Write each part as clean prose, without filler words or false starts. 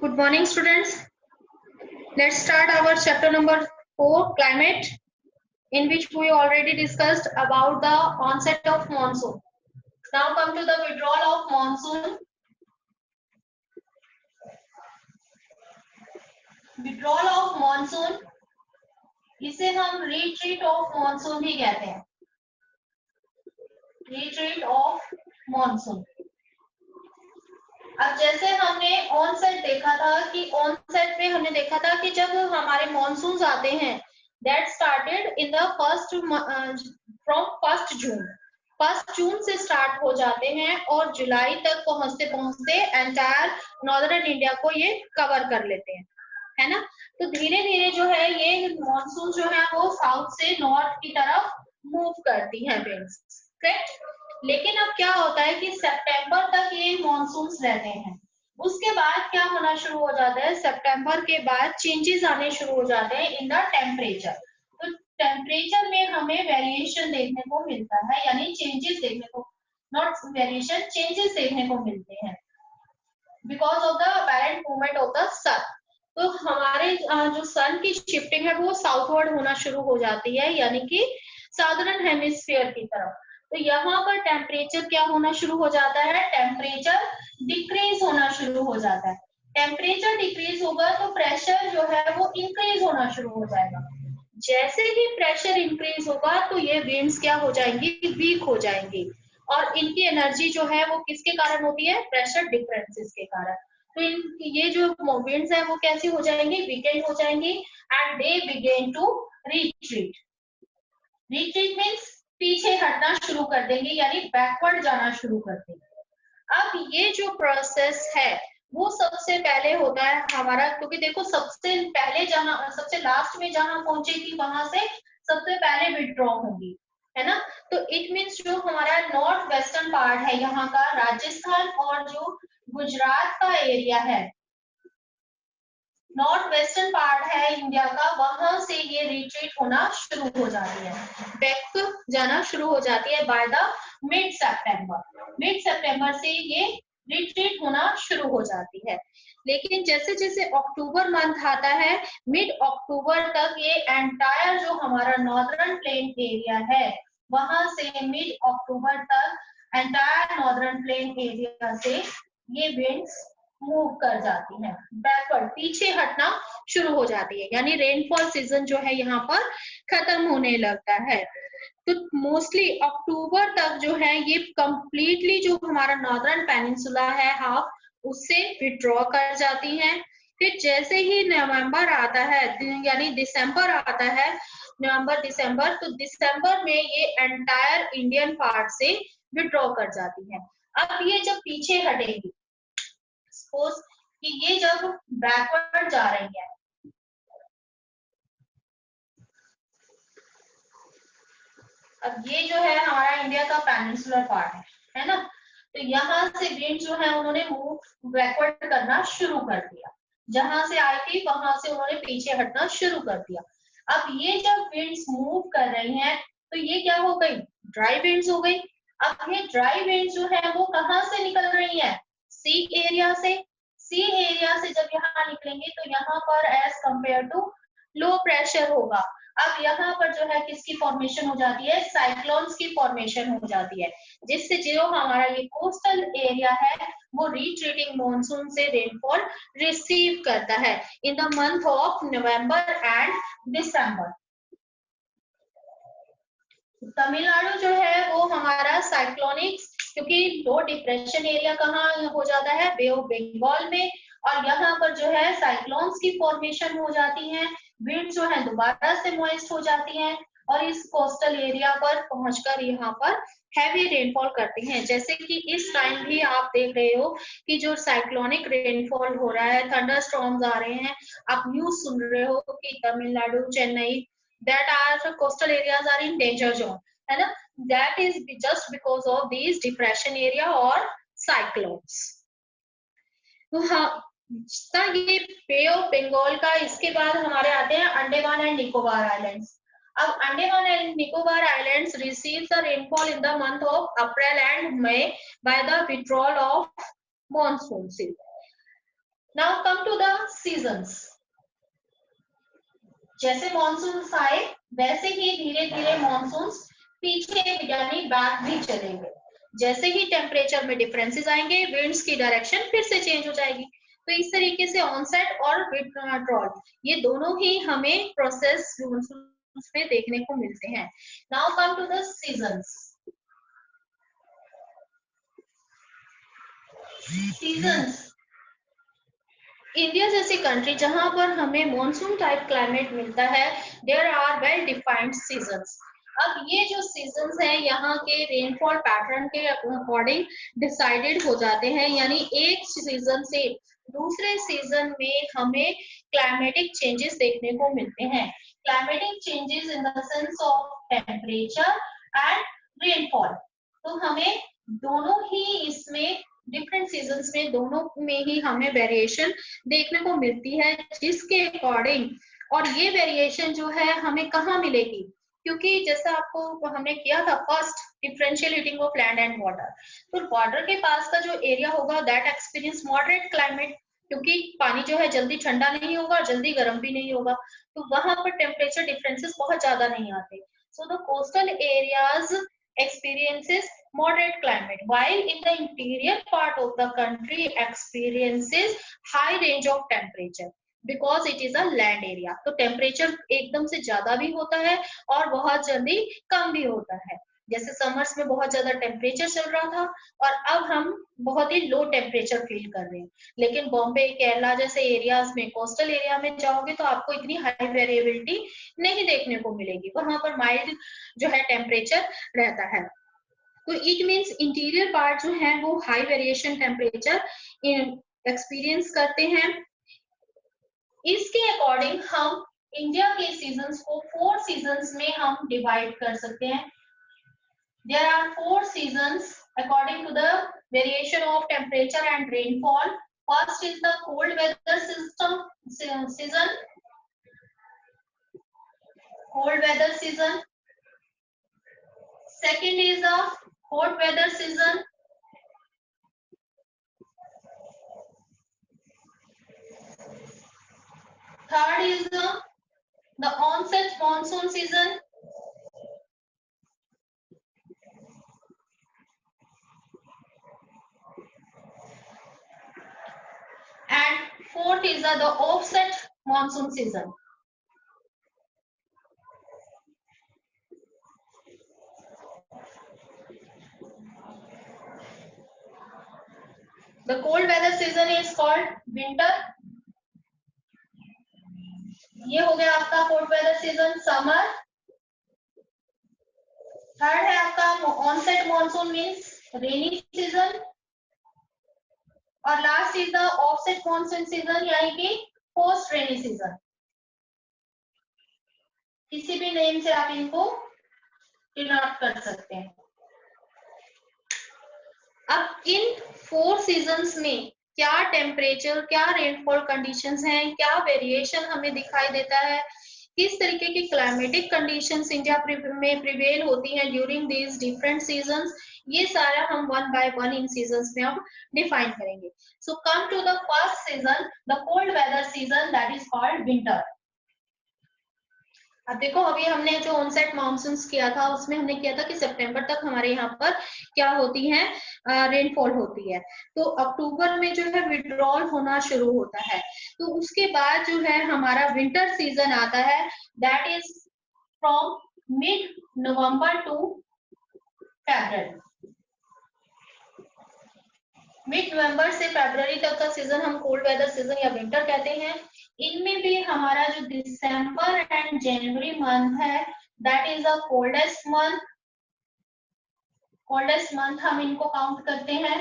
Good morning, students. Let's start our chapter number 4, climate, in which we already discussed about the onset of monsoon. Now come to the withdrawal of monsoon. Withdrawal of monsoon, इसे हम retreat of monsoon ही कहते हैं. Retreat of monsoon. अब जैसे हमने onset देखा था कि ऑनसेट में हमने देखा था कि जब हमारे मॉनसून आते हैं that started in the first from 1 जून. 1 जून से स्टार्ट हो जाते हैं और जुलाई तक पहुंचते पहुंचते एंटायर नॉर्दर्न इंडिया को ये कवर कर लेते हैं, है ना. तो धीरे धीरे जो है ये मॉनसून जो है वो साउथ से नॉर्थ की तरफ मूव करती है विंड्स, करेक्ट. लेकिन अब क्या होता है कि सितंबर तक ये मॉनसून्स रहते हैं. उसके बाद क्या होना शुरू हो जाता है, सितंबर के बाद चेंजेस आने शुरू हो जाते हैं इन द टेम्परेचर. तो टेम्परेचर में हमें वेरिएशन देखने को मिलता है, यानी चेंजेस देखने को, नॉट वेरिएशन, चेंजेस देखने को मिलते हैं because of the apparent movement of the sun. तो हमारे जो सन की शिफ्टिंग है वो साउथवर्ड होना शुरू हो जाती है, यानी कि साउदर्न हेमिस्फीयर की तरफ. तो यहाँ पर टेम्परेचर क्या होना शुरू हो जाता है, टेम्परेचर डिक्रीज होना शुरू हो जाता है. टेम्परेचर डिक्रीज होगा तो प्रेशर जो है वो इंक्रीज होना शुरू हो जाएगा. जैसे ही प्रेशर इंक्रीज होगा तो ये विंड्स क्या हो जाएंगी, वीक हो जाएंगी. और इनकी एनर्जी जो है वो किसके कारण होती है, प्रेशर डिफरेंसेस के कारण. तो ये जो विंड्स है वो कैसी हो जाएंगी, वीकेंड हो जाएंगी and they begin to retreat. Retreat means पीछे हटना शुरू कर देंगे, यानी बैकवर्ड जाना शुरू कर देंगे. अब ये जो प्रोसेस है वो सबसे पहले होता है हमारा, क्योंकि देखो सबसे पहले जहां, सबसे लास्ट में जहां पहुंचेगी वहां से सबसे पहले विड्रॉ होगी, है ना. तो इट मीन्स जो हमारा नॉर्थ वेस्टर्न पार्ट है यहाँ का, राजस्थान और जो गुजरात का एरिया है, नॉर्थ वेस्टर्न पार्ट है इंडिया का, वहां से ये रिट्रीट होना शुरू हो जाती है, बैक जाना शुरू हो जाती है by the mid September. Mid September से ये रिट्रीट होना शुरू हो जाती है. लेकिन जैसे जैसे अक्टूबर मंथ आता है, मिड अक्टूबर तक ये एंटायर जो हमारा नॉर्दर्न प्लेन एरिया है वहां से मिड अक्टूबर तक एंटायर नॉर्दर्न प्लेन एरिया से ये विंड्स मूव कर जाती है, बैकवर्ड पीछे हटना शुरू हो जाती है, यानी रेनफॉल सीजन जो है यहाँ पर खत्म होने लगता है. तो मोस्टली अक्टूबर तक जो है ये कंप्लीटली जो हमारा नॉर्दर्न पेनिनसुला है हाफ, उससे विड्रॉ कर जाती हैं. फिर जैसे ही नवंबर आता है, यानी दिसंबर आता है, नवंबर दिसंबर, तो दिसंबर में ये एंटायर इंडियन पार्ट से विड्रॉ कर जाती है. अब ये जब पीछे हटेगी, सपोज कि ये जब बैकवर्ड जा रही है, अब ये जो है हमारा इंडिया का पेनिनसुलर पार्ट है ना. तो यहाँ से विंड जो है उन्होंने मूव बैकवर्ड करना शुरू कर दिया, जहां से आई थी वहां से उन्होंने पीछे हटना शुरू कर दिया. अब ये जब विंड्स मूव कर रही हैं तो ये क्या हो गई, ड्राई विंड्स हो गई. अब ये ड्राई विंड्स जो है वो कहाँ से निकल रही है, सी एरिया से. सी एरिया से जब यहाँ निकलेंगे तो यहाँ पर as compare to low pressure होगा. अब यहाँ पर जो है किसकी फॉर्मेशन हो जाती है, साइक्लोन्स की फॉर्मेशन हो जाती है, जिससे जो हमारा ये कोस्टल एरिया है वो रिट्रीटिंग मॉनसून से रेनफॉल रिसीव करता है in the month of November and December. Tamil Nadu जो है वो हमारा साइक्लोनिक, क्योंकि दो डिप्रेशन एरिया कहाँ हो जाता है, बे ऑफ बंगाल में, और यहाँ पर जो है साइक्लोन्स की फॉर्मेशन हो जाती है. विंड जो है दोबारा से मॉइस्ट हो जाती है और इस कोस्टल एरिया पर पहुंचकर यहाँ पर हैवी रेनफॉल करती हैं. जैसे कि इस टाइम भी आप देख रहे हो कि जो साइक्लोनिक रेनफॉल हो रहा है, थंडर स्टॉर्म्स आ रहे हैं, आप न्यूज सुन रहे हो कि Tamil Nadu, Chennai, that are coastal areas are in danger zone, है ना. that is just because of these depression area or cyclones. तो हाँ, ये बे ऑफ बंगाल का, इसके बाद हमारे आते हैं अंडमान एंड निकोबार आइलैंड्स. अब Andaman and Nicobar islands receive the rainfall in the month of April and May by the withdrawal of monsoon. Now come to the seasons. जैसे मॉनसून आए वैसे ही धीरे धीरे मॉनसून पीछे यानी बैक भी चलेंगे। जैसे ही टेम्परेचर में डिफरेंसेस आएंगे, विंड्स की डायरेक्शन फिर से चेंज हो जाएगी। तो इस तरीके से ऑनसेट और विथड्रॉल ये दोनों ही हमें प्रोसेस में देखने को मिलते हैं। Now come to the seasons. Seasons, India जैसी कंट्री जहां पर हमें मॉनसून टाइप क्लाइमेट मिलता है, there are well defined seasons. अब ये जो सीजन्स हैं यहाँ के रेनफॉल पैटर्न के अकॉर्डिंग डिसाइडेड हो जाते हैं, यानी एक सीजन से दूसरे सीजन में हमें क्लाइमेटिक चेंजेस देखने को मिलते हैं। Climatic changes in the sense of temperature and rainfall. तो हमें दोनों ही इसमें डिफरेंट सीजन्स में दोनों में ही हमें वेरिएशन देखने को मिलती है, जिसके अकॉर्डिंग, और ये वेरिएशन जो है हमें कहाँ मिलेगी, क्योंकि जैसा आपको हमने किया था first differential heating of land and water, तो वाटर के पास का जो एरिया होगा दैट एक्सपीरियंस मॉडरेट क्लाइमेट, क्योंकि पानी जो है जल्दी ठंडा नहीं होगा और जल्दी गर्म भी नहीं होगा, तो वहां पर टेम्परेचर डिफरेंसेस बहुत ज्यादा नहीं आते। So the coastal areas experiences moderate climate, while in the interior part of the country experiences high range of temperature because it is a land area। तो टेम्परेचर एकदम से ज्यादा भी होता है और बहुत जल्दी कम भी होता है। जैसे समर्स में बहुत ज्यादा टेम्परेचर चल रहा था और अब हम बहुत ही लो टेम्परेचर फील कर रहे हैं। लेकिन बॉम्बे, केरला जैसे एरियाज में, कोस्टल एरिया में जाओगे तो आपको इतनी हाई वेरिएबिलिटी नहीं देखने को मिलेगी, वहां पर माइल्ड जो है टेम्परेचर रहता है। तो इट मीन्स इंटीरियर पार्ट जो है वो हाई वेरिएशन टेम्परेचर एक्सपीरियंस करते हैं। इसके अकॉर्डिंग हम इंडिया के सीजन्स को 4 सीजन्स में हम डिवाइड कर सकते हैं। There are 4 seasons according to the variation of temperature and rainfall. First is the cold weather season. Cold weather season. Second is the hot weather season. Third is the onset monsoon season. And fourth is the offset monsoon season. The cold weather season is called winter. ये हो गया आपका cold weather season, summer. Third है आपका onset monsoon means rainy season, और last is the offset monsoon season यानी कि post rainy season. किसी भी नेम से आप इनको डिनोट कर सकते हैं। अब इन 4 सीजन्स में क्या टेम्परेचर, क्या रेनफॉल कंडीशंस हैं, क्या वेरिएशन हमें दिखाई देता है, किस तरीके की क्लाइमेटिक कंडीशंस इंडिया में प्रिवेल होती हैं ड्यूरिंग दीज डिफरेंट सीजन्स, ये सारा हम 1 by 1 इन सीजन्स में हम डिफाइन करेंगे। So come to the first season, the cold weather season, that is called winter. अब देखो, अभी हमने जो ऑनसेट मानसून्स किया था उसमें हमने किया था कि सितंबर तक हमारे यहाँ पर क्या होती है, रेनफॉल होती है। तो अक्टूबर में जो है विड्रॉल होना शुरू होता है, तो उसके बाद जो है हमारा विंटर सीजन आता है, that is from mid November to February. Mid November से फरवरी तक का सीजन हम कोल्ड वेदर सीजन या विंटर कहते हैं। इनमें भी हमारा जो दिसंबर एंड जनवरी मंथ है, that is the coldest month. Coldest month हम इनको काउंट करते हैं।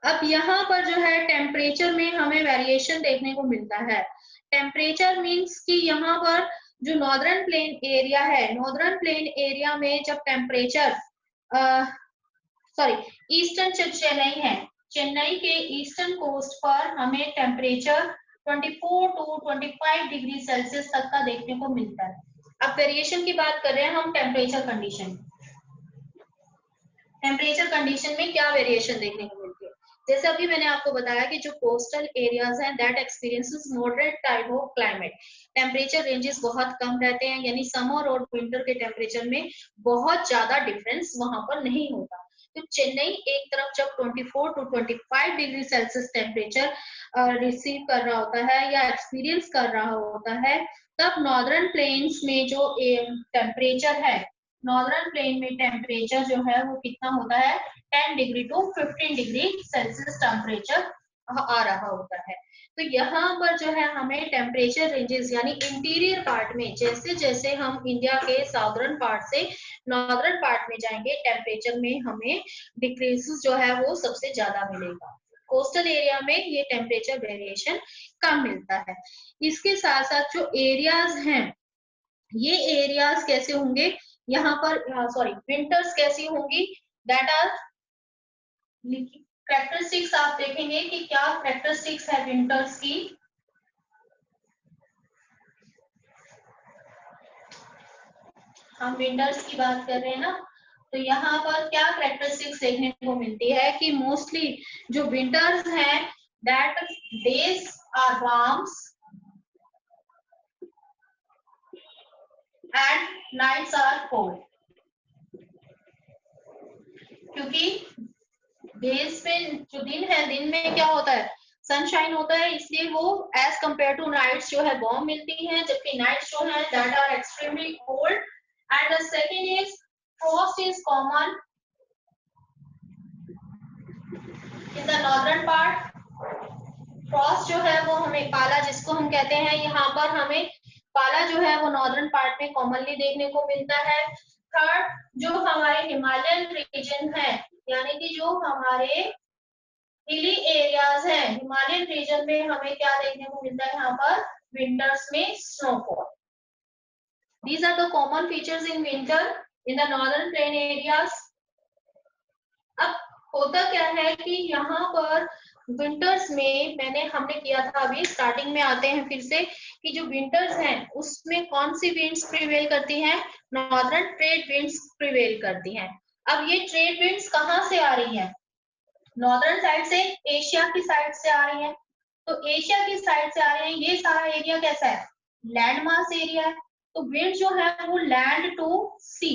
अब यहाँ पर जो है टेम्परेचर में हमें वेरिएशन देखने को मिलता है। टेम्परेचर मीन्स कि यहाँ पर जो नॉर्दर्न प्लेन एरिया है, नॉर्दर्न प्लेन एरिया में जब टेम्परेचर ईस्टर्न चेन्नई है, चेन्नई के ईस्टर्न कोस्ट पर हमें टेम्परेचर 24 to 25 डिग्री सेल्सियस तक का देखने को मिलता है। अब वेरिएशन की बात कर रहे हैं हम टेम्परेचर कंडीशन। टेम्परेचर कंडीशन में क्या वेरिएशन देखने को मिलती है? जैसे अभी मैंने आपको बताया कि जो कोस्टल एरियाज हैं that experiences moderate type of climate, temperature ranges बहुत कम रहते हैं, यानी समर और विंटर के टेम्परेचर में बहुत ज्यादा डिफरेंस वहां पर नहीं होता। तो चेन्नई एक तरफ जब 24 to 25 degree Celsius temperature receive कर रहा होता है या एक्सपीरियंस कर रहा होता है, तब नॉर्दर्न प्लेन्स में जो टेम्परेचर है, नॉर्दर्न प्लेन में टेम्परेचर जो है वो कितना होता है, 10 degree to 15 degree Celsius temperature आ रहा होता है। तो यहाँ पर जो है हमें टेम्परेचर रेंजेस यानी इंटीरियर पार्ट में, जैसे जैसे हम इंडिया के साउदर्न पार्ट से नॉर्दर्न पार्ट में जाएंगे, टेम्परेचर में हमें डिक्रीजेस जो है वो सबसे ज्यादा मिलेगा। कोस्टल एरिया में ये टेम्परेचर वेरिएशन कम मिलता है। इसके साथ साथ जो एरियाज हैं, ये एरियाज कैसे होंगे, यहाँ पर विंटर्स कैसी होंगी, दैट आर कैरेक्टरिस्टिक्स। आप देखेंगे कि क्या कैरेक्टरिस्टिक्स है विंटर्स की। हम विंटर्स की बात कर रहे हैं ना, तो यहाँ पर क्या कैरेक्टरिस्टिक्स देखने को मिलती है कि मोस्टली जो विंटर्स हैं that days are warm and nights are cold. क्योंकि डेज में जो दिन है, दिन में क्या होता है, सनशाइन होता है, इसलिए वो एज कंपेयर टू नाइट्स जो है वार्म मिलती हैं, जबकि नाइट्स जो है that are extremely cold. And the second is frost is common in the northern part. Frost जो है वो हमें पाला जिसको हम कहते हैं, यहाँ पर हमें पाला जो है वो नॉर्दर्न पार्ट में कॉमनली देखने को मिलता है। थर्ड, जो हमारे हिमालयन रीजन है, यानी कि जो हमारे हिली एरियाज हैं, हिमालयन रीजन में हमें क्या देखने को मिलता है, यहाँ पर विंटर्स में snowfall. These are the common features in winter in the northern plain areas. अब होता क्या है कि यहाँ पर विंटर्स में हमने किया था, अभी स्टार्टिंग में आते हैं फिर से कि जो विंटर्स हैं उसमें कौन सी विंड्स प्रिवेल करती हैं, नॉर्दर्न ट्रेड विंड्स प्रिवेल करती हैं। अब ये ट्रेड विंड्स कहाँ से आ रही हैं, नॉर्दर्न साइड से, एशिया की साइड से आ रही है। तो एशिया की साइड से आ रहे हैं, ये सारा एरिया कैसा है, लैंड मास एरिया है। तो विंड जो है वो लैंड टू सी,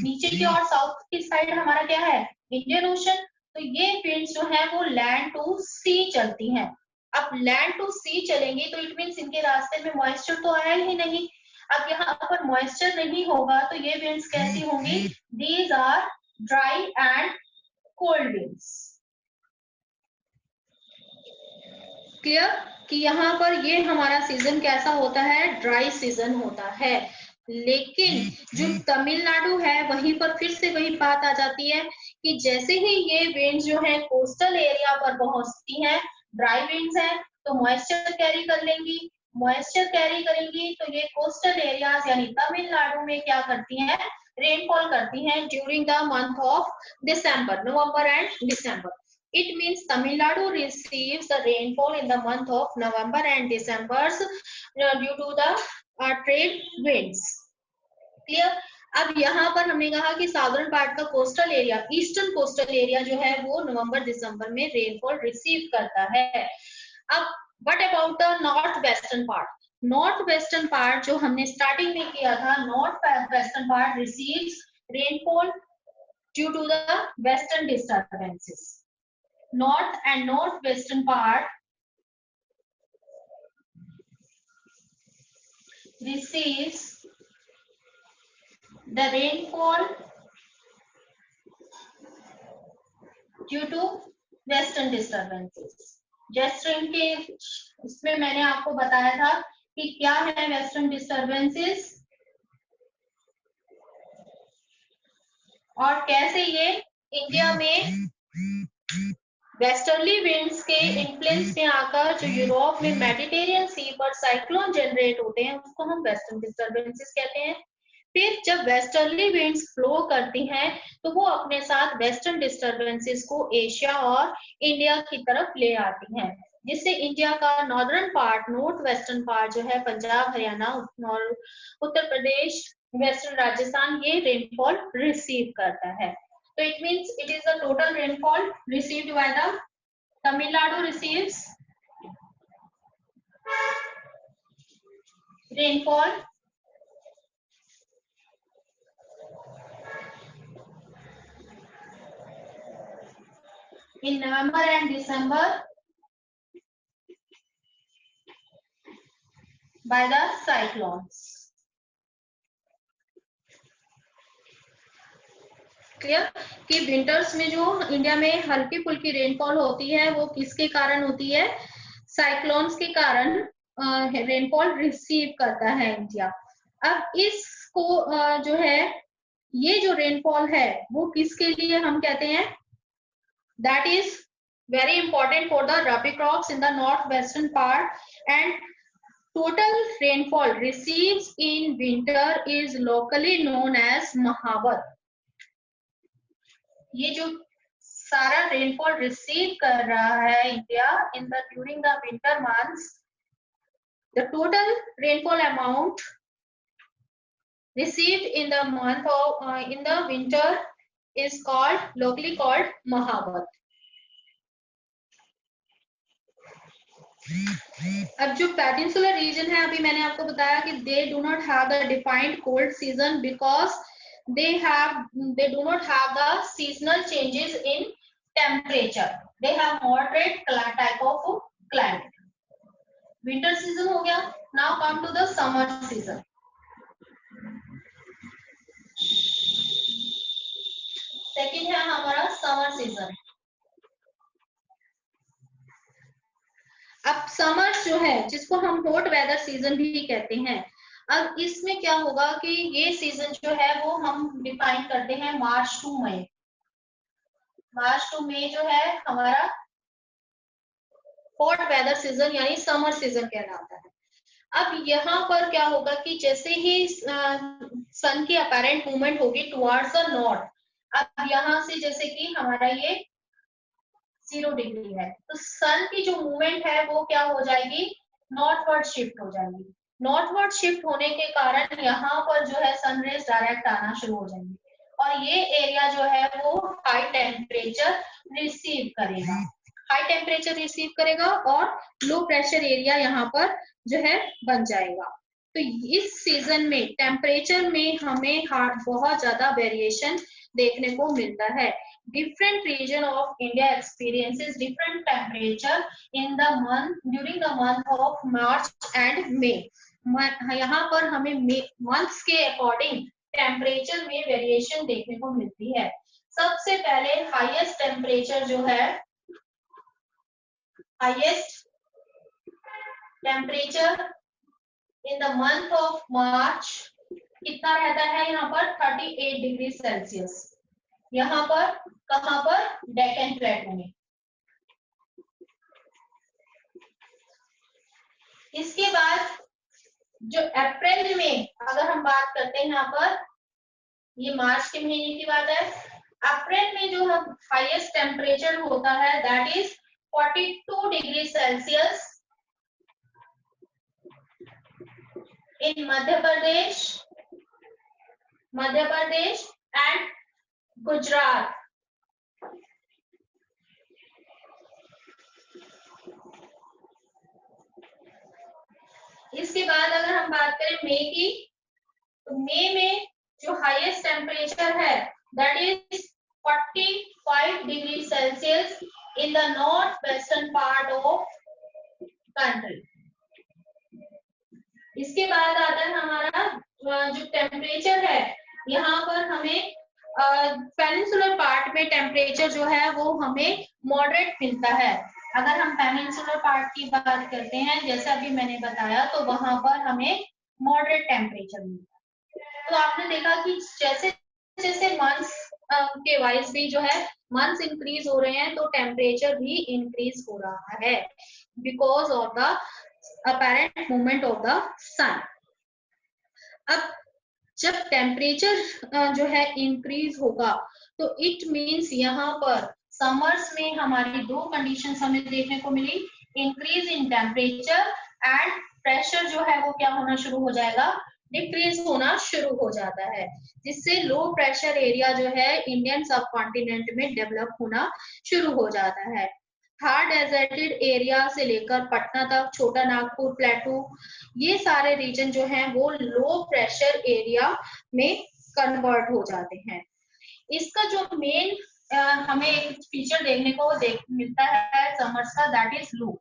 नीचे की और साउथ की साइड हमारा क्या है, इंडियन ओशन। तो ये विंड जो है वो लैंड टू सी चलती हैं। अब लैंड टू सी चलेंगी तो इट मीन्स इनके रास्ते में मॉइस्चर तो आया ही नहीं। अब यहाँ पर मॉइस्चर नहीं होगा तो ये विंड्स कैसी होंगी, these are dry and cold winds. Clear कि यहाँ पर ये हमारा सीजन कैसा होता है, ड्राई सीजन होता है। लेकिन जो तमिलनाडु है वहीं पर फिर से वही बात आ जाती है कि जैसे ही ये विंड्स जो है कोस्टल एरिया पर पहुंचती हैं, ड्राई विंड्स हैं, तो मॉइस्चर कैरी कर लेंगी, मॉइस्चर कैरी करेंगी तो ये कोस्टल एरियाज यानी तमिलनाडु में क्या करती हैं, रेनफॉल करती हैं during the month of December, November and December. It means Tamil Nadu receives the rainfall in the month of November and December due to the trade winds. Clear? अब यहाँ पर हमने कहा कि साउदर्न पार्ट का coastal area, eastern coastal area जो है वो नवंबर दिसंबर में रेनफॉल रिसीव करता है। अब what about the north western part, north western part जो हमने स्टार्टिंग में किया था, north western part receives rainfall due to the western disturbances. North and northwestern part receives the rainfall due to western disturbances. जैसे इनके इसमें मैंने आपको बताया था कि क्या है वेस्टर्न डिस्टर्बेंसेस और कैसे ये इंडिया में वेस्टर्ली विंड्स के इन्फ्लुएंस में आकर जो यूरोप में मेडिटेरियन सी पर साइक्लोन जनरेट होते हैं उसको हम वेस्टर्न डिस्टर्बेंसेस कहते हैं। फिर जब वेस्टर्ली विंड्स फ्लो करती हैं तो वो अपने साथ वेस्टर्न डिस्टर्बेंसेस को एशिया और इंडिया की तरफ ले आती हैं, जिससे इंडिया का northern part, north western part जो है पंजाब, हरियाणा, उत्तर प्रदेश, वेस्टर्न राजस्थान, ये रेनफॉल रिसीव करता है। So it means it is the total rainfall received by the Tamil Nadu receives rainfall in November and December by the cyclones. Clear कि winters में जो India में हल्की फुल्की रेनफॉल होती है वो किसके कारण होती है, साइक्लोन्स के कारण रेनफॉल रिसीव करता है इंडिया। अब इसको जो है ये जो रेनफॉल है वो किसके लिए हम कहते हैं, that is very important for the rabi crops in the north western part and total rainfall receives in winter is locally known as mahawat. ये जो सारा रेनफॉल रिसीव कर रहा है India in the during the winter months, the total rainfall amount received in the month of in the winter is called locally called Mahavat. अब जो peninsular reason है, अभी मैंने आपको बताया कि they do not have the defined cold season because they do not have the seasonal changes in temperature. They have moderate type of climate. Winter season हो गया. Now come to the summer season. Second है हमारा summer season. अब summer जो है जिसको हम hot weather season भी कहते हैं, अब इसमें क्या होगा कि ये सीजन जो है वो हम डिफाइन करते हैं मार्च टू मई। मार्च टू मई जो है हमारा हॉट वेदर सीजन यानी समर सीजन कहलाता है। अब यहाँ पर क्या होगा कि जैसे ही सन की अपैरेंट मूवमेंट होगी टुवर्ड्स द नॉर्थ, अब यहाँ से जैसे कि हमारा ये 0 डिग्री है तो सन की जो मूवमेंट है वो क्या हो जाएगी, नॉर्थवर्ड शिफ्ट हो जाएगी। नॉर्थवर्ड शिफ्ट होने के कारण यहाँ पर जो है सनरेज डायरेक्ट आना शुरू हो जाएंगे और ये एरिया जो है वो हाई टेम्परेचर रिसीव करेगा, हाई टेम्परेचर रिसीव करेगा और लो प्रेशर एरिया यहाँ पर जो है बन जाएगा। तो इस सीजन में टेम्परेचर में हमें बहुत ज्यादा वेरिएशन देखने को मिलता है। Different region of India experiences different temperature in the month during the month of March and May. यहाँ पर हमें मंथ्स के अकॉर्डिंग टेम्परेचर में वेरिएशन देखने को मिलती है। सबसे पहले हाईएस्ट टेम्परेचर जो है, highest temperature in the month of March कितना रहता है यहाँ पर 38 डिग्री सेल्सियस। यहाँ पर कहां पर, डेक्कन प्लेटू में। इसके बाद जो अप्रैल में अगर हम बात करते हैं, यहाँ पर ये मार्च के महीने की बात है, अप्रैल में जो हम हाईएस्ट टेम्परेचर होता है that is 42 degree Celsius in Madhya Pradesh and Gujarat. इसके बाद अगर हम बात करें मई की, तो मई में जो हाईएस्ट टेम्परेचर है that is 45 degree Celsius in the north western part of country. इसके बाद आता है हमारा जो टेम्परेचर है, यहाँ पर हमें पेनिनसुलर पार्ट में टेम्परेचर जो है वो हमें मॉडरेट मिलता है। अगर हम पेनिनसुलर पार्ट की बात करते हैं जैसे अभी मैंने बताया, तो वहां पर हमें मॉडरेट टेम्परेचर मिलता है। तो आपने देखा कि जैसे जैसे मंथ्स के वाइज भी जो है मंथ्स इंक्रीज हो रहे हैं तो टेम्परेचर भी इंक्रीज हो रहा है because of the apparent movement of the sun. अब जब टेम्परेचर जो है इंक्रीज होगा तो इट मीन्स यहाँ पर समर्स में हमारी दो कंडीशंस हमें देखने को मिली, increase in temperature and pressure जो है वो क्या होना शुरू हो जाएगा, डिक्रीज होना शुरू हो जाता है, जिससे लो प्रेशर एरिया जो है इंडियन सब कॉन्टिनेंट में डेवलप होना शुरू हो जाता है। थार डेजर्टेड एरिया से लेकर पटना तक, छोटा नागपुर प्लेटू, ये सारे रीजन जो हैं वो लो प्रेशर एरिया में कन्वर्ट हो जाते हैं। इसका जो मेन हमें एक फीचर देखने को मिलता है समर्स का, that is loo.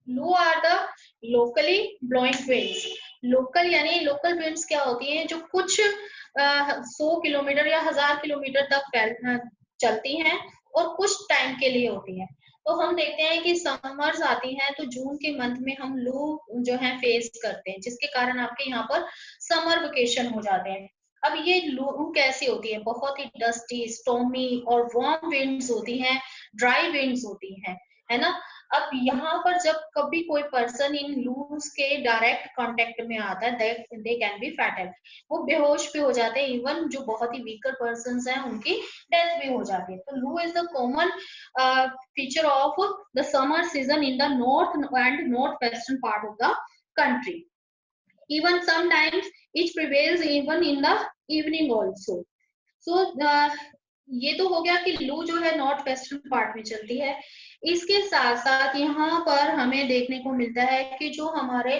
Loo are the locally blowing winds. Local यानी लोकल विंड्स क्या होती है, जो कुछ 100 किलोमीटर या 1000 किलोमीटर तक चलती हैं और कुछ टाइम के लिए होती है। तो हम देखते हैं कि समर्स आती हैं तो जून के मंथ में हम लू जो है फेस करते हैं, जिसके कारण आपके यहाँ पर समर वेकेशन हो जाते हैं। अब ये लू कैसी होती है, बहुत ही डस्टी, स्टॉर्मी और वार्म विंड्स होती हैं, ड्राई विंड्स होती हैं, है ना। अब यहाँ पर जब कभी कोई पर्सन इन लूज के डायरेक्ट कांटेक्ट में आता है, दे कैन बी फैटल, वो बेहोश भी हो जाते हैं, इवन जो बहुत ही वीकर पर्सन हैं उनकी डेथ भी हो जाती है। तो लू is the common feature of the summer season in the north and north western part of the country. Even sometimes it prevails even in the evening also. So ये तो हो गया कि लू जो है नॉर्थ वेस्टर्न पार्ट में चलती है। इसके साथ साथ यहाँ पर हमें देखने को मिलता है कि जो हमारे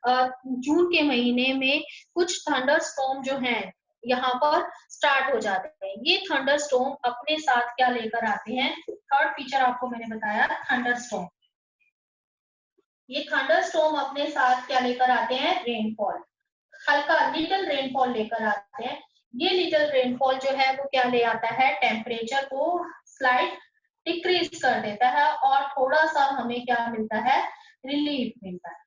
जून के महीने में कुछ थंडर स्टॉर्म जो हैं यहाँ पर स्टार्ट हो जाते हैं। ये थंडर स्टॉर्म अपने साथ क्या लेकर आते हैं, थर्ड फीचर आपको मैंने बताया थंडर स्टॉर्म। ये थंडर स्टॉर्म अपने साथ क्या लेकर आते हैं, रेनफॉल, हल्का लिटिल रेनफॉल लेकर आते हैं। ये लिटिल रेनफॉल जो है वो क्या ले आता है, टेम्परेचर को स्लाइड डिक्रीज कर देता है और थोड़ा सा हमें क्या मिलता है, रिलीफ मिलता है।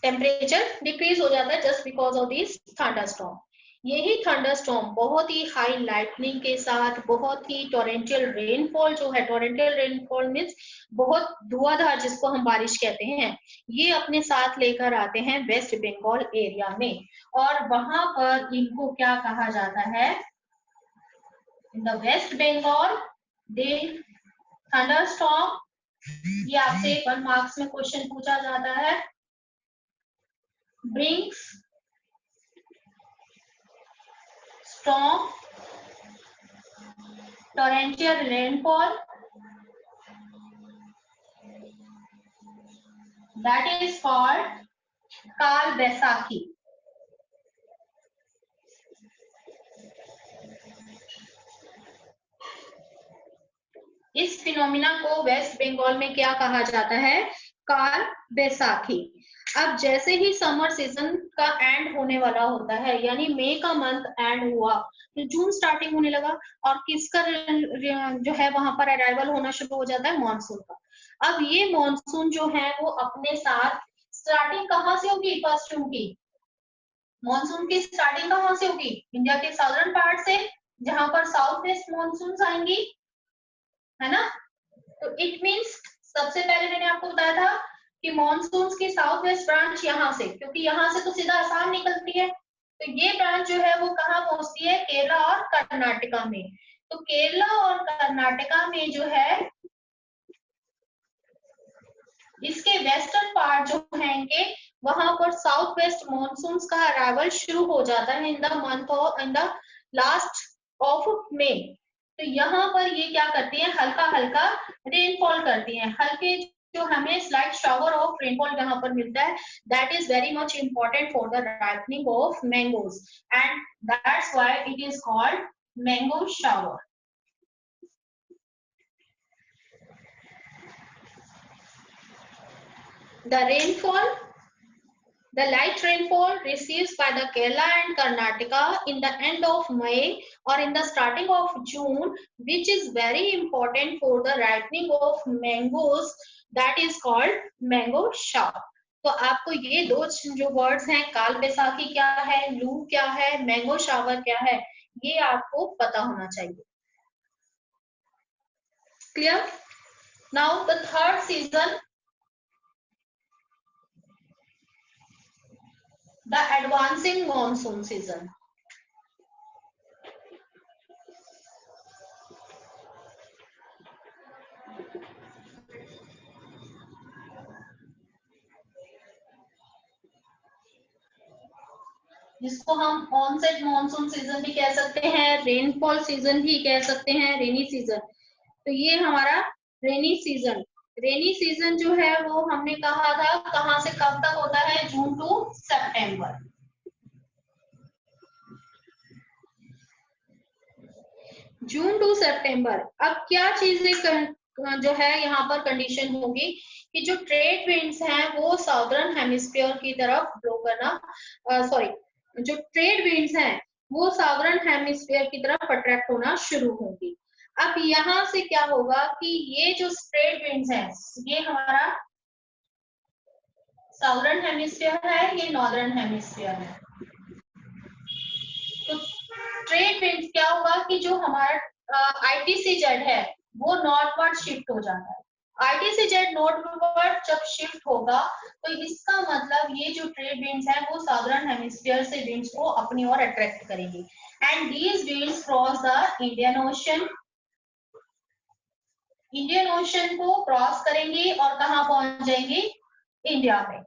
टेम्परेचर डिक्रीज हो जाता है just because of this thunderstorm. यही थंडरस्टॉर्म बहुत ही हाई लाइटनिंग के साथ, बहुत ही टोरेंशियल रेनफॉल जो है, टोरेंशियल रेनफॉल मीन्स बहुत धुआंधार जिसको हम बारिश कहते हैं, ये अपने साथ लेकर आते हैं वेस्ट बंगाल एरिया में। और वहां पर इनको क्या कहा जाता है, in the west Bengal they thunderstorm, ये आपसे 1 मार्क्स में क्वेश्चन पूछा जाता है, brings storm, torrential rainfall, that is called काल बैसाखी। इस फिनोमिना को वेस्ट बंगाल में क्या कहा जाता है, काल बैसाखी। अब जैसे ही समर सीजन का एंड होने वाला होता है, यानी मई का मंथ एंड हुआ तो जून स्टार्टिंग होने लगा, और किसका जो है वहां पर अराइवल होना शुरू हो जाता है, मानसून का। अब ये मानसून जो है वो अपने साथ स्टार्टिंग कहाँ से होगी, फर्स्ट जून की मानसून की स्टार्टिंग कहाँ से होगी, इंडिया के साउदर्न पार्ट से, जहां पर साउथ वेस्ट मानसून आएंगी, है ना। तो इट मीन्स सबसे पहले मैंने आपको बताया था कि मॉनसून की साउथ वेस्ट ब्रांच यहाँ से, क्योंकि यहाँ से तो सीधा आसाम निकलती है, तो ये ब्रांच जो है वो कहाँ पहुंचती है, केरला और कर्नाटका में। तो केरला और कर्नाटका में जो है इसके वेस्टर्न पार्ट जो है इनके, वहां पर साउथ वेस्ट मॉनसून का अराइवल शुरू हो जाता है in the month of, in the last of May. तो यहाँ पर ये क्या करती है, हल्का हल्का रेनफॉल करती है, हल्के जो हमें स्लाइट शावर ऑफ रेनफॉल यहाँ पर मिलता है, that is very much important for the ripening of mangoes and that's why it is called mango shower. The rainfall, the light rainfall received by the Kerala and Karnataka in the end of May or in the starting of June, which is very important for the ripening of mangoes, that is called mango shower. तो आपको ये दो जो words हैं, काल बैसाखी क्या है, लू क्या है, मैंगो शावर क्या है, ये आपको पता होना चाहिए। Clear? Now the third season, the advancing monsoon season. जिसको हम ऑनसेट मॉनसून सीजन भी कह सकते हैं, रेनफॉल सीजन भी कह सकते हैं, रेनी सीजन। तो ये हमारा रेनी सीजन, रेनी सीजन जो है वो हमने कहा था कहां से कब तक होता है, जून टू सितंबर। जून टू सितंबर। अब क्या चीजें जो है यहाँ पर कंडीशन होगी कि जो ट्रेड विंड्स हैं वो साउदर्न हेमिस्फीयर की तरफ ब्लो करना, सॉरी, जो ट्रेड विंड्स हैं वो साउदर्न हेमिस्फीयर की तरफ अट्रैक्ट होना शुरू होंगी। अब यहाँ से क्या होगा कि ये जो ट्रेड विंड्स हैं ये हमारा साउदर्न हेमिस्फीयर है, ये नॉर्दर्न हेमिस्फीयर है। तो ट्रेड विंड क्या होगा कि जो हमारा ITCZ है वो नॉर्थवर्ड शिफ्ट हो जाता है। ITCZ नॉर्थवर्ड जब शिफ्ट होगा तो इसका मतलब ये जो ट्रेड विंड्स हैं वो साउदर्न हेमिस्फीयर से विंड्स को अपनी ओर अट्रैक्ट करेंगी and these winds cross the Indian ocean. Indian ocean को क्रॉस करेंगी और कहाँ पहुंच जाएंगी, इंडिया में।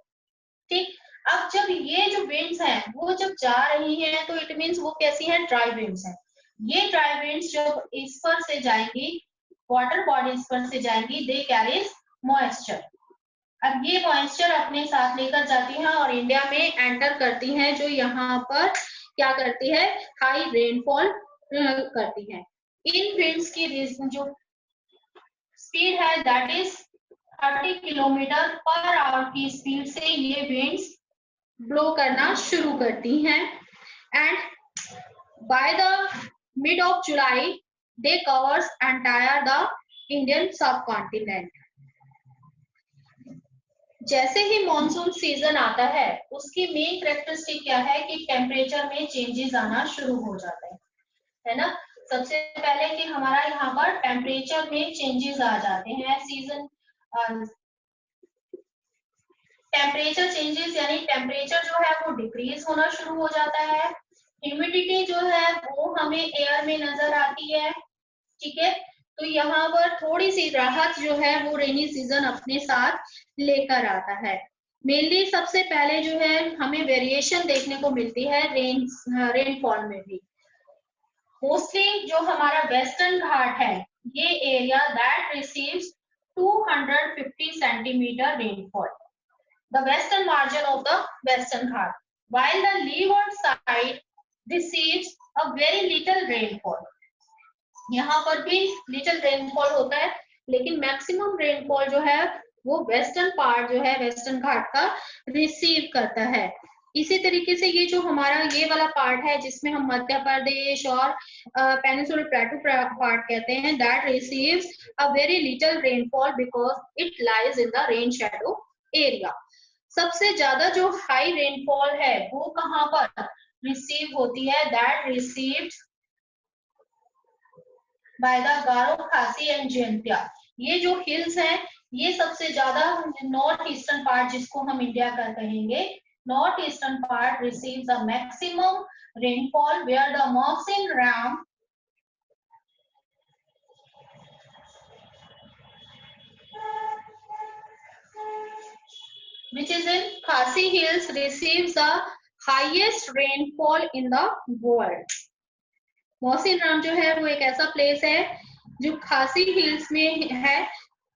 ठीक, अब जब ये जो विंड्स हैं वो जब जा रही हैं तो इट मींस वो कैसी हैं, ड्राई विंड्स हैं। ये ड्राई विंड्स जब इस पर से जाएंगी, वाटर बॉडीज पर से जाएंगी, दे कैरीज मॉइस्चर। अब ये मॉइस्चर अपने साथ लेकर जाती हैं और इंडिया में एंटर करती हैं, जो यहाँ पर क्या करती है, हाई रेनफॉल करती हैं। इन विंड्स की जो स्पीड है that is 30 kilometre per hour की स्पीड से ये विंड्स ब्लो करना शुरू करती हैं and bye the mid of July they covers entire the Indian सब कॉन्टिनेंट। जैसे ही मॉनसून सीजन आता है उसकी मेन कैरेक्टरिस्टिक क्या है कि टेम्परेचर में चेंजेस आना शुरू हो जाते हैं, है ना। सबसे पहले कि हमारा यहाँ पर टेम्परेचर में चेंजेस आ जाते हैं, सीजन टेम्परेचर चेंजेस यानी टेम्परेचर जो है वो डिक्रीज होना शुरू हो जाता है। ह्यूमिडिटी जो है वो हमें एयर में नजर आती है, ठीक है। तो यहाँ पर थोड़ी सी राहत जो है वो रेनी सीजन अपने साथ लेकर आता है। मेनली सबसे पहले जो है हमें वेरिएशन देखने को मिलती है रेनफॉल में भी। मोस्टली जो हमारा वेस्टर्न घाट है ये area that receives 250 centimetre rainfall, the western margin of the western Ghat, while the leeward side receives a very little rainfall। यहाँ पर भी लिटिल रेनफॉल होता है लेकिन मैक्सिमम रेनफॉल जो है वो वेस्टर्न पार्ट जो है वेस्टर्न घाट का रिसीव करता है। इसी तरीके से ये जो हमारा ये वाला पार्ट है जिसमें हम मध्य प्रदेश और पेनिनसुलर प्लेटू पार्ट कहते हैं, that receives a very little rainfall because it lies in the rain shadow area. सबसे ज्यादा जो हाई रेनफॉल है वो कहाँ पर रिसीव होती है, दैट रिसीव्ड बाय द गारो, खासी एंड जयंतिया। ये जो हिल्स हैं ये सबसे ज्यादा नॉर्थ ईस्टर्न पार्ट जिसको हम इंडिया का कहेंगे, north eastern part receives the maximum rainfall where the monsoon राम which is in Khasi Hills receives the highest rainfall in the world। Mawsynram जो है वो एक ऐसा प्लेस है जो खासी हिल्स में है,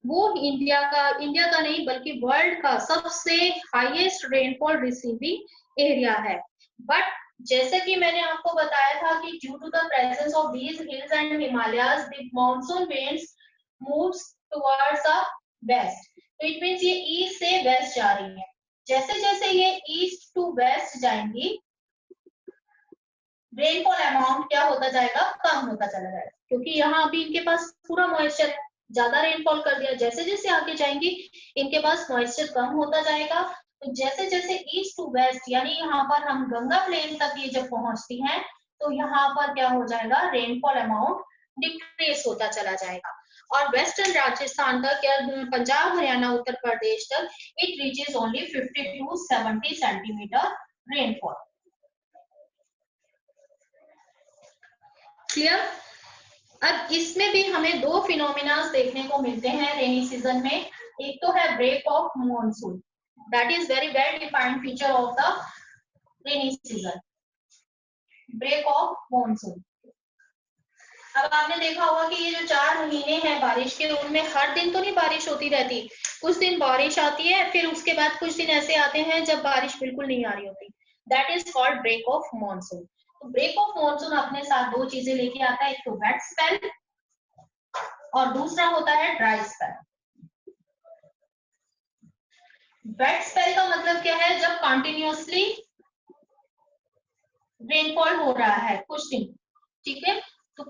वो इंडिया का नहीं बल्कि वर्ल्ड का सबसे हाईएस्ट रेनफॉल रिसीविंग एरिया है। बट जैसे कि मैंने आपको बताया था कि due to the presence of these hills and Himalayas the monsoon winds moves towards the west, तो इट मींस ये ईस्ट से वेस्ट जा रही है। जैसे जैसे ये ईस्ट टू वेस्ट जाएंगी रेनफॉल अमाउंट क्या होता जाएगा, कम होता चला जाएगा, क्योंकि यहाँ अभी इनके पास पूरा मॉइस्चर है, ज्यादा रेनफॉल कर दिया। जैसे जैसे आगे जाएंगी इनके पास मॉइस्चर कम होता जाएगा। तो जैसे जैसे ईस्ट टू वेस्ट यानी यहाँ पर हम गंगा प्लेन तक ये जब पहुंचती हैं तो यहाँ पर क्या हो जाएगा, रेनफॉल अमाउंट डिक्रीज होता चला जाएगा। और वेस्टर्न राजस्थान तक या पंजाब हरियाणा उत्तर प्रदेश तक it reaches only 50 to 70 centimetre rainfall. Clear. अब इसमें भी हमें दो फिनोमिनास देखने को मिलते हैं रेनी सीजन में। एक तो है break of monsoon, that is very well defined feature of the rainy season. Break of monsoon. अब आपने देखा होगा कि ये जो 4 महीने हैं बारिश के, उनमें हर दिन तो नहीं बारिश होती रहती, कुछ दिन बारिश आती है, फिर उसके बाद कुछ दिन ऐसे आते हैं जब बारिश बिल्कुल नहीं आ रही होती। That is called break of monsoon. तो ब्रेक ऑफ मॉनसून अपने साथ दो चीजें लेके आता है, एक तो वेट स्पेल और दूसरा होता है ड्राई स्पेल। वेट स्पेल का मतलब क्या है, जब कंटिन्यूअसली रेनफॉल हो रहा है कुछ दिन, ठीक है, तो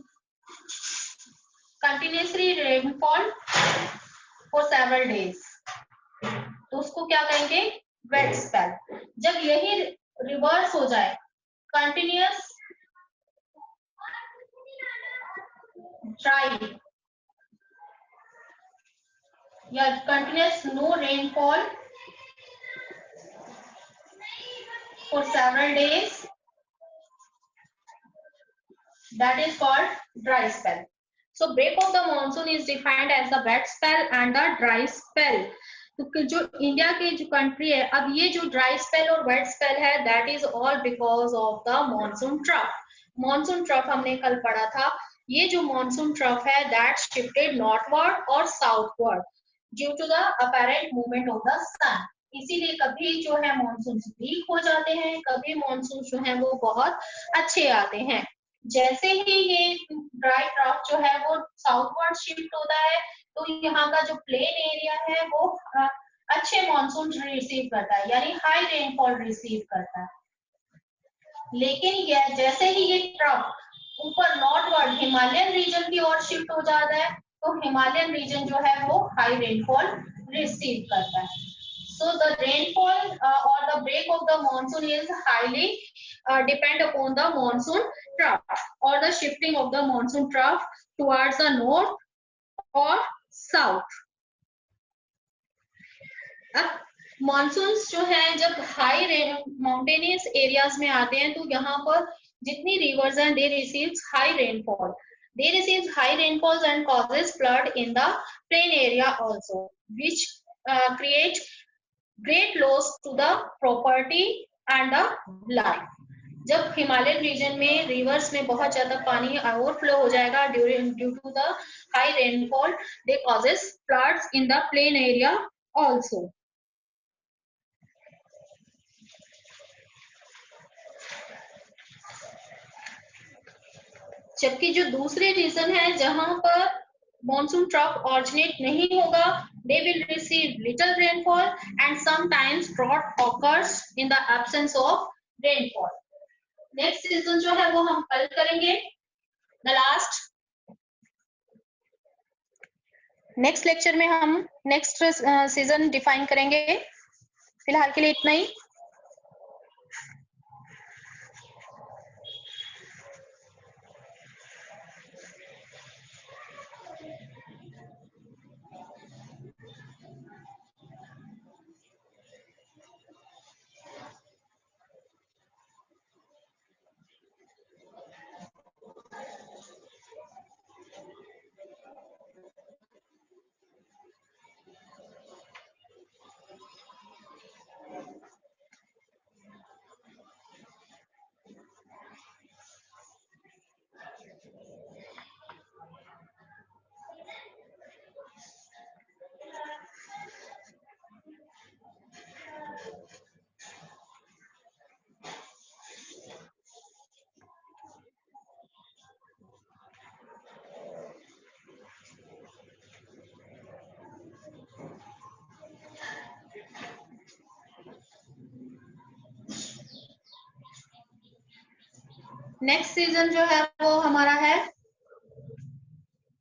continuously rainfall for several days, तो उसको क्या कहेंगे, वेट स्पेल। जब यही रिवर्स हो जाए, कंटिन्यूअस ड्राई या continuous no rainfall for several days, that is called dry spell. So break of the monsoon is defined as the wet spell and the dry spell. तो जो India के जो country है, अब ये जो ड्राई स्पेल और वेट स्पेल है, that is all because of the monsoon trough. Monsoon trough हमने कल पढ़ा था, ये जो मॉनसून ट्रफ है दैट शिफ्टेड नॉर्थवर्ड और southward due to the apparent movement of the sun. इसीलिए कभी जो है मॉनसून वीक हो जाते हैं, कभी मॉनसून जो है वो बहुत अच्छे आते हैं। जैसे ही ये ड्राई ट्रफ जो है वो साउथवर्ड शिफ्ट होता है, तो यहाँ का जो प्लेन एरिया है वो अच्छे मॉनसून रिसीव करता है, यानी हाई रेनफॉल रिसीव करता है। लेकिन ये जैसे ही ये ट्रफ ऊपर नॉर्थवर्ड हिमालयन रीजन की ओर शिफ्ट हो जाता है, तो हिमालयन रीजन जो है वो हाई रेनफॉल रिसीव करता है। So the rainfall or the break of the monsoon is highly depend upon the monsoon trough or the shifting of the monsoon trough towards the north or south. अब monsoons जो है जब high mountainous areas में आते हैं, तो यहाँ पर जितनी रिवर्स हैं they receives high rainfall, they receive high rainfalls and causes flood in the plain area also, which create great loss to the property and the life. जब हिमालयन रीजन में रिवर्स में बहुत ज्यादा पानी ओवरफ्लो हो जाएगा due to the high rainfall, they causes floods in the plain area also. जबकि जो दूसरे रीजन है जहां पर मॉनसून ट्रफ ऑरिजिनेट नहीं होगा, they will receive little rainfall and sometimes drought occurs in the absence of rainfall. Next season जो है वो हम कल करेंगे, द लास्ट नेक्स्ट लेक्चर में हम नेक्स्ट सीजन डिफाइन करेंगे। फिलहाल के लिए इतना ही। नेक्स्ट सीजन जो है वो हमारा है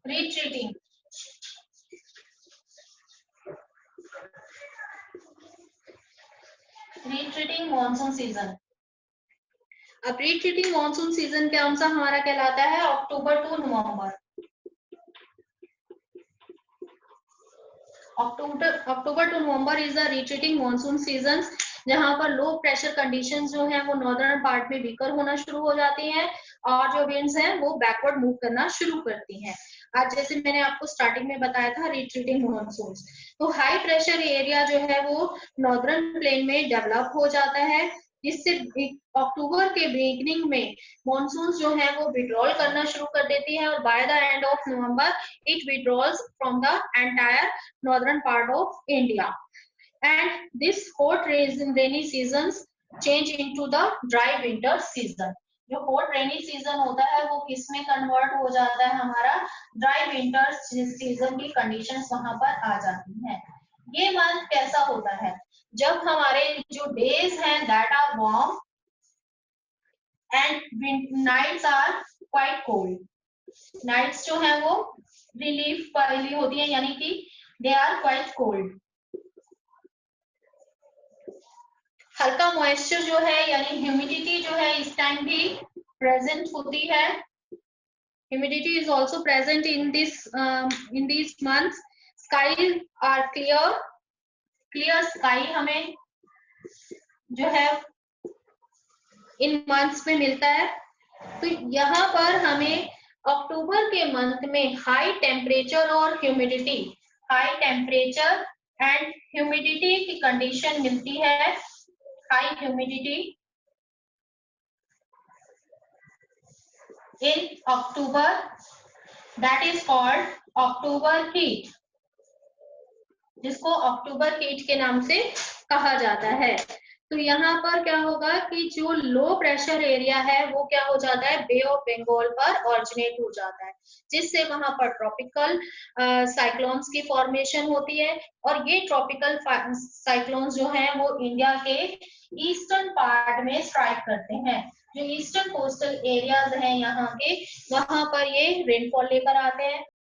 रिट्रीटिंग। Retreating monsoon season. अब रिट्रीटिंग मॉनसून सीजन कौन सा हमारा कहलाता है, October to November. October to November is the retreating monsoon season, जहां पर लो प्रेशर कंडीशंस जो है वो नॉर्दर्न पार्ट में वीकर होना शुरू हो जाती हैं और जो विंड्स हैं वो बैकवर्ड मूव करना शुरू करती हैं। आज जैसे मैंने आपको स्टार्टिंग में बताया था रिट्रीटिंग मॉनसून, तो हाई प्रेशर एरिया जो है वो नॉर्दर्न प्लेन में डेवलप हो जाता है, जिससे अक्टूबर के बिगिनिंग में मॉनसून जो है वो विड्रॉल करना शुरू कर देती है और by the end of November it withdrawals from the entire northern part of India and this hot rainy seasons change into the dry winter season. जो हॉट रेनी सीजन होता है वो किस में कन्वर्ट हो जाता है, हमारा ड्राई विंटर सीजन की कंडीशंस वहां पर आ जाती हैं। ये मंथ कैसा होता है, जब हमारे जो डेज हैं that are warm and nights are quite cold. Nights जो है वो रिलीफ वाली होती है, यानी कि दे आर क्वाइट कोल्ड। हल्का मॉइस्चर जो है यानी ह्यूमिडिटी जो है इस टाइम भी प्रेजेंट होती है। Humidity is also present in this months. Sky are clear, clear sky हमें जो है इन मंथ्स में मिलता है। तो यहाँ पर हमें अक्टूबर के मंथ में हाई टेम्परेचर और humidity, high temperature and humidity की कंडीशन मिलती है। High humidity in October, that is called October heat, जिसको अक्टूबर हीट के नाम से कहा जाता है। तो यहाँ पर क्या होगा कि जो लो प्रेशर एरिया है वो क्या हो जाता है, बे ऑफ बंगाल पर ऑरिजिनेट हो जाता है, जिससे वहां पर ट्रॉपिकल साइक्लोन्स की फॉर्मेशन होती है। और ये ट्रॉपिकल साइक्लोन्स जो हैं वो इंडिया के ईस्टर्न पार्ट में स्ट्राइक करते हैं। जो ईस्टर्न कोस्टल एरियाज हैं यहाँ के, वहां पर ये रेनफॉल लेकर आते हैं।